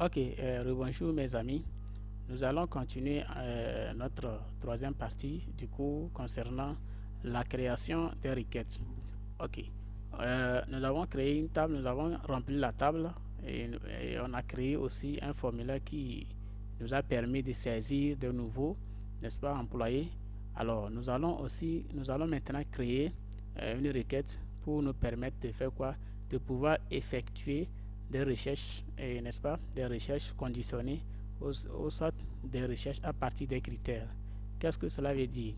Ok, rebonjour mes amis. Nous allons continuer notre troisième partie du cours concernant la création des requêtes. Ok, nous avons créé une table, nous avons rempli la table et on a créé aussi un formulaire qui nous a permis de saisir de nouveaux, n'est-ce pas, employés. Alors, nous allons maintenant créer une requête pour nous permettre de faire quoi? De pouvoir effectuer des recherches, n'est-ce pas, des recherches conditionnées ou soit des recherches à partir des critères. Qu'est-ce que cela veut dire?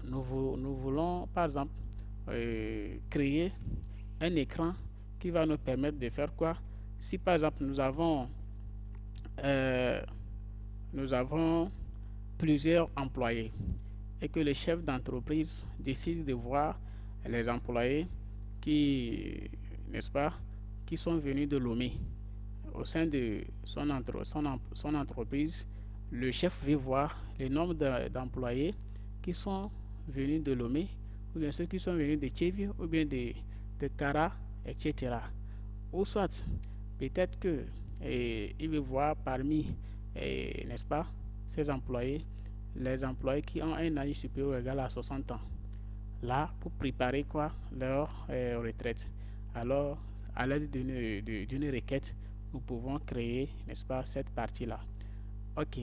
Nous voulons, par exemple, créer un écran qui va nous permettre de faire quoi? Si par exemple euh, nous avons plusieurs employés et que le chef d'entreprise décide de voir les employés qui, n'est-ce pas, qui sont venus de Lomé au sein de son entreprise, le chef veut voir le nombre d'employés qui sont venus de Lomé, ou bien ceux qui sont venus de Tchévi, ou bien de Kara, etc. Ou soit, peut-être que il veut voir parmi, n'est-ce pas, ces employés, les employés qui ont un âge supérieur ou égal à 60 ans. Là, pour préparer quoi? Leur retraite. Alors, à l'aide d'une requête, nous pouvons créer, n'est-ce pas, cette partie-là. Ok.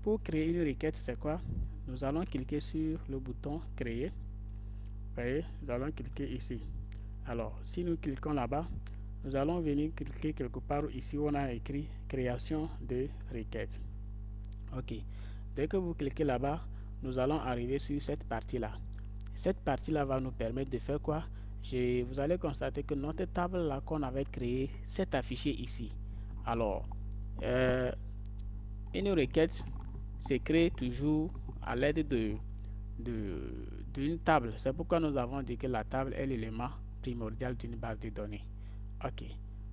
Pour créer une requête, c'est quoi? Nous allons cliquer sur le bouton créer. Vous voyez, nous allons cliquer ici. Alors, si nous cliquons là-bas, nous allons venir cliquer quelque part ici où on a écrit création de requête. Ok. Dès que vous cliquez là-bas, nous allons arriver sur cette partie-là. Cette partie-là va nous permettre de faire quoi? Vous allez constater que notre table là qu'on avait créée s'est affichée ici. Alors, une requête se crée toujours à l'aide d'une table. C'est pourquoi nous avons dit que la table est l'élément primordial d'une base de données. Ok.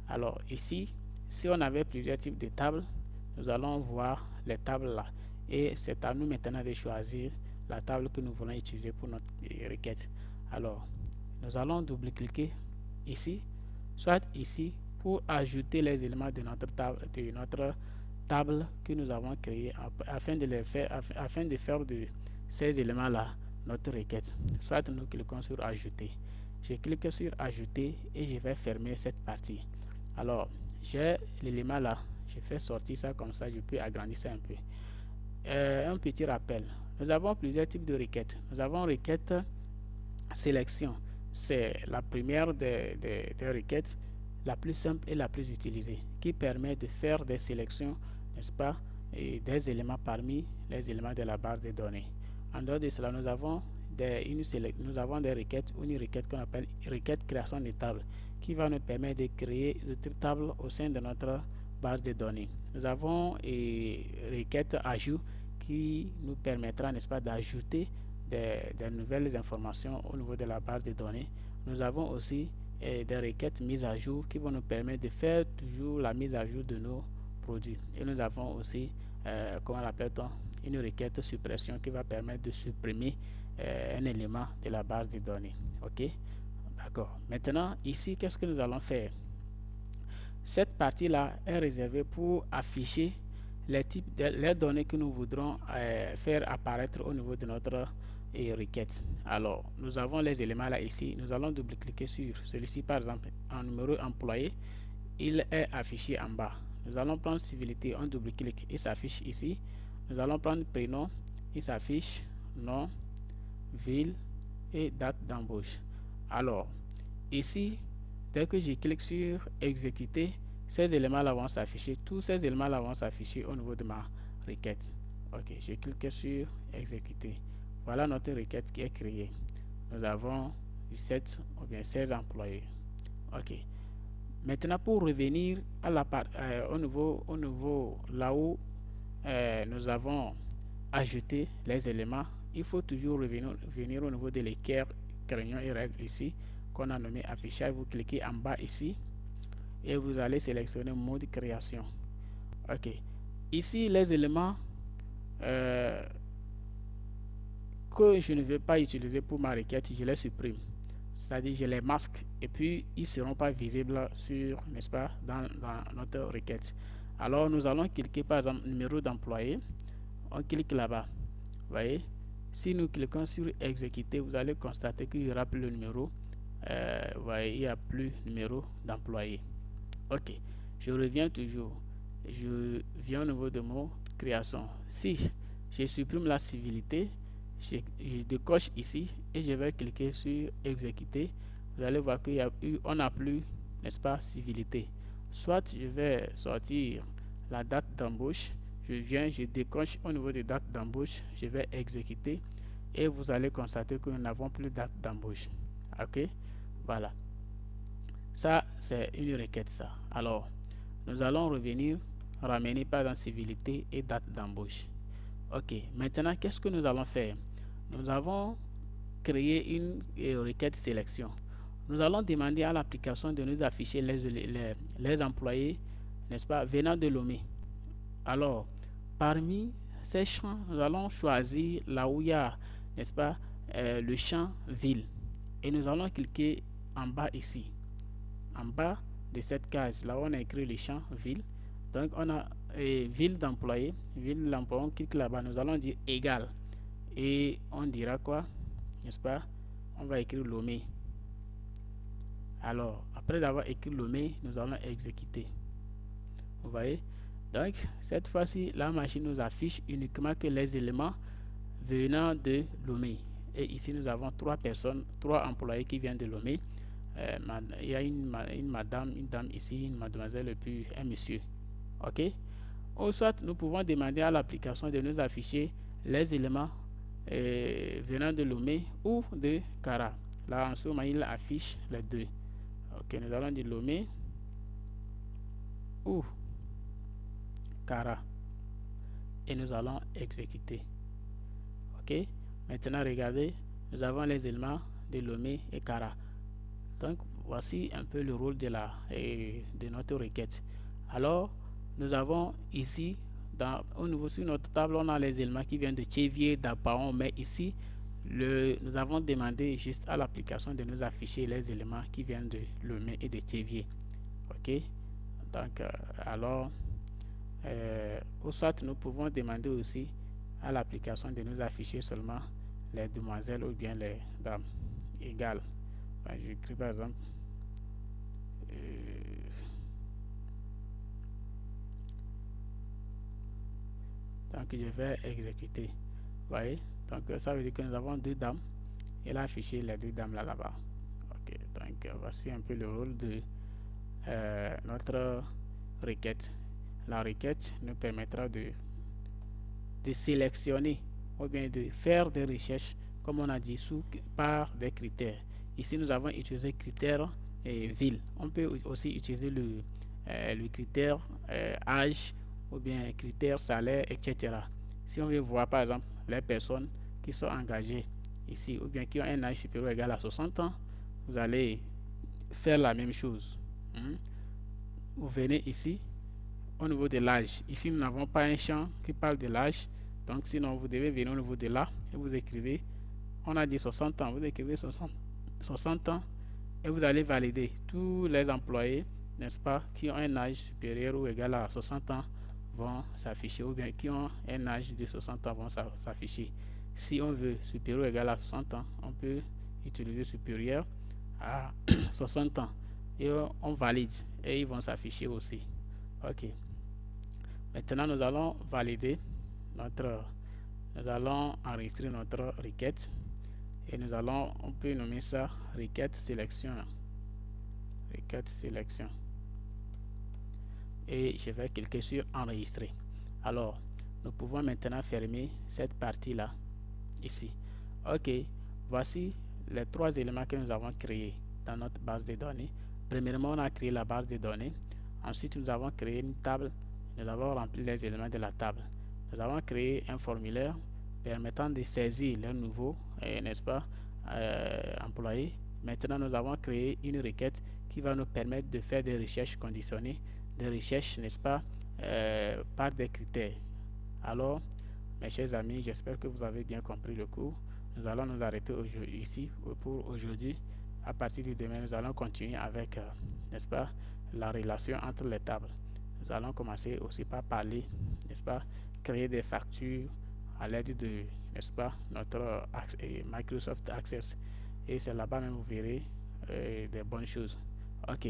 Alors ici, si on avait plusieurs types de tables, nous allons voir les tables là. Et c'est à nous maintenant de choisir la table que nous voulons utiliser pour notre requête. Alors, nous allons double-cliquer ici, soit ici, pour ajouter les éléments de notre table que nous avons créée afin de faire de ces éléments-là notre requête. Soit nous cliquons sur ajouter. Je clique sur ajouter et je vais fermer cette partie. Alors, j'ai l'élément là. Je fais sortir ça comme ça, je peux agrandir ça un peu. Un petit rappel. Nous avons plusieurs types de requêtes. Nous avons requête sélection. C'est la première des requêtes, la plus simple et la plus utilisée, qui permet de faire des sélections, n'est-ce pas, et des éléments parmi les éléments de la base de données. En dehors de cela, nous avons des requêtes, une requête qu'on appelle requête création de table, qui va nous permettre de créer d'autres tables au sein de notre base de données. Nous avons une requête ajout qui nous permettra, n'est-ce pas, d'ajouter des nouvelles informations au niveau de la base de données. Nous avons aussi des requêtes mises à jour qui vont nous permettre de faire toujours la mise à jour de nos produits. Et nous avons aussi, comment l'appelle-t-on, une requête suppression qui va permettre de supprimer un élément de la base de données. Ok, d'accord. Maintenant, ici, qu'est-ce que nous allons faire? Cette partie-là est réservée pour afficher les données que nous voudrons faire apparaître au niveau de notre requête. Alors, nous avons les éléments là ici. Nous allons double-cliquer sur celui-ci, par exemple, en numéro employé. Il est affiché en bas. Nous allons prendre civilité, on double-clique, il s'affiche ici. Nous allons prendre prénom, il s'affiche, nom, ville et date d'embauche. Alors, ici, dès que je clique sur exécuter, ces éléments-là vont s'afficher. Tous ces éléments-là vont s'afficher au niveau de ma requête. Ok, je clique sur exécuter. Voilà notre requête qui est créée. Nous avons 17 ou bien 16 employés. Ok. Maintenant, pour revenir à la part, au niveau là où nous avons ajouté les éléments, il faut toujours venir au niveau de l'équerre crayon et règle ici qu'on a nommé affichage. Vous cliquez en bas ici et vous allez sélectionner mode création. Ok. Ici, les éléments que je ne vais pas utiliser pour ma requête, je les supprime. c'est-à-dire je les masque et puis ils ne seront pas visibles sur, n'est-ce pas, dans notre requête. Alors nous allons cliquer par exemple numéro d'employé, on clique là-bas, vous voyez. Si nous cliquons sur exécuter, vous allez constater qu'il y aura plus le numéro, vous voyez, il n'y a plus numéro d'employé. Ok, je reviens toujours, je viens au niveau de mon création. Si je supprime la civilité, je décoche ici et je vais cliquer sur exécuter. Vous allez voir qu'on n'a plus, n'est-ce pas, civilité. Soit je vais sortir la date d'embauche, je viens, je décoche au niveau de date d'embauche, je vais exécuter et vous allez constater que nous n'avons plus de date d'embauche. Ok, voilà. Ça, c'est une requête, ça. Alors, nous allons revenir, ramener par exemple civilité et date d'embauche. Ok, maintenant, qu'est-ce que nous allons faire? Nous avons créé une requête sélection. Nous allons demander à l'application de nous afficher les employés, n'est-ce pas, venant de Lomé. Alors, parmi ces champs, nous allons choisir là où il y a, n'est-ce pas, le champ ville. Et nous allons cliquer en bas ici. En bas de cette case, là où on a écrit le champ ville. Donc, on a ville d'employé. Ville d'employé, on clique là-bas. Nous allons dire égal. Et on dira quoi? N'est-ce pas? On va écrire Lomé. Alors, après avoir écrit Lomé, nous allons exécuter. Vous voyez? Donc, cette fois-ci, la machine nous affiche uniquement que les éléments venant de Lomé. Et ici, nous avons 3 personnes, 3 employés qui viennent de Lomé. Il y a une madame, une dame ici, une mademoiselle et puis un monsieur. Ok? Ou soit, nous pouvons demander à l'application de nous afficher les éléments venant de Lomé ou de Kara. Là, en ce moment, il affiche les deux. Ok, nous allons dire Lomé ou Kara. Et nous allons exécuter. Ok, maintenant, regardez, nous avons les éléments de Lomé et Kara. Donc, voici un peu le rôle de notre requête. Alors, nous avons ici, au niveau sur notre table, on a les éléments qui viennent de Tchévier, d'Apaon, mais ici, nous avons demandé juste à l'application de nous afficher les éléments qui viennent de Lomé et de Tchévier. Ok, donc, alors, ou soit nous pouvons demander aussi à l'application de nous afficher seulement les demoiselles ou bien les dames. Égal. J'écris par exemple donc je vais exécuter. Vous voyez, donc ça veut dire que nous avons 2 dames. Il a affiché les 2 dames là-bas. Ok, donc voici un peu le rôle de notre requête. La requête nous permettra de sélectionner ou bien de faire des recherches, comme on a dit, par des critères. Ici, nous avons utilisé critère ville. On peut aussi utiliser le critère âge ou bien critère salaire, etc. Si on veut voir, par exemple, les personnes qui sont engagées ici ou bien qui ont un âge supérieur ou égal à 60 ans, vous allez faire la même chose. Vous venez ici, au niveau de l'âge. Ici, nous n'avons pas un champ qui parle de l'âge. Donc, sinon, vous devez venir au niveau de là et vous écrivez, on a dit 60 ans, vous écrivez 60 ans et vous allez valider tous les employés, n'est-ce pas, qui ont un âge supérieur ou égal à 60 ans vont s'afficher, ou bien qui ont un âge de 60 ans vont s'afficher. Si on veut supérieur ou égal à 60 ans, on peut utiliser supérieur à 60 ans et on valide et ils vont s'afficher aussi. Ok, maintenant nous allons valider nous allons enregistrer notre requête et on peut nommer ça requête sélection. Requête sélection. Et je vais cliquer sur enregistrer. Alors, nous pouvons maintenant fermer cette partie-là, ici. Ok, voici les 3 éléments que nous avons créés dans notre base de données. Premièrement, on a créé la base de données. Ensuite, nous avons créé une table. Nous avons rempli les éléments de la table. Nous avons créé un formulaire permettant de saisir les nouveaux, n'est-ce pas, employés. Maintenant, nous avons créé une requête qui va nous permettre de faire des recherches conditionnées, des recherches, n'est-ce pas, par des critères. Alors, mes chers amis, j'espère que vous avez bien compris le cours. Nous allons nous arrêter ici pour aujourd'hui. à partir de demain, nous allons continuer avec, n'est-ce pas, la relation entre les tables. Nous allons commencer aussi par parler, n'est-ce pas, créer des factures à l'aide de, n'est-ce pas, notre Microsoft Access. Et c'est là-bas même vous verrez des bonnes choses. Ok,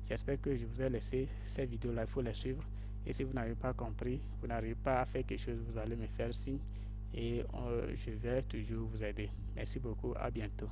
j'espère que je vous ai laissé ces vidéos-là, il faut les suivre. Et si vous n'avez pas compris, vous n'arrivez pas à faire quelque chose, vous allez me faire signe et je vais toujours vous aider. Merci beaucoup, à bientôt.